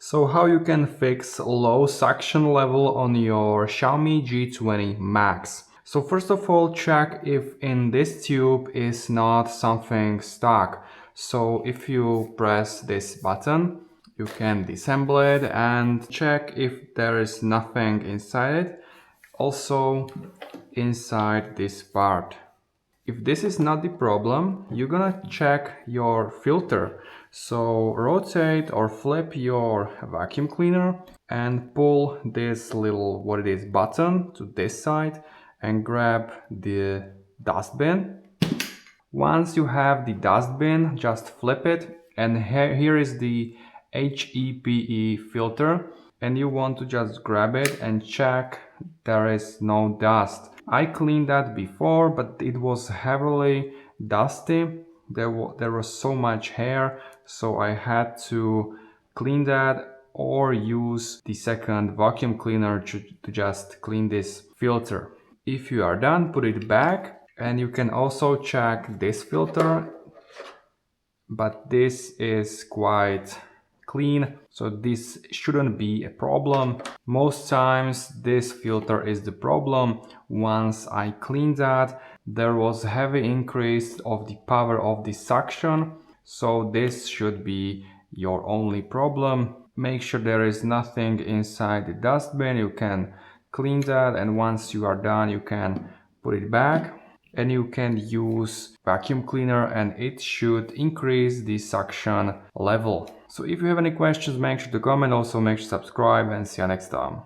So how you can fix low suction level on your Xiaomi G20 Max. So first of all, check if in this tube is not something stuck. So if you press this button, you can disassemble it and check if there is nothing inside it. Also inside this part. If this is not the problem, you're gonna check your filter. So rotate or flip your vacuum cleaner and pull this little button to this side and grab the dustbin. Once you have the dustbin, just flip it, and here is the HEPE filter, and you want to just grab it and check there is no dust. I cleaned that before, but it was heavily dusty. There was so much hair, so I had to clean that or use the second vacuum cleaner to just clean this filter. If you are done, put it back, and you can also check this filter, but this is quite clean, so this shouldn't be a problem. Most times this filter is the problem. Once I cleaned that, there was heavy increase of the power of the suction, so this should be your only problem. Make sure there is nothing inside the dustbin. You can clean that, and once you are done, you can put it back and you can use vacuum cleaner, and it should increase the suction level. So if you have any questions, make sure to comment. Also make sure to subscribe, and see you next time.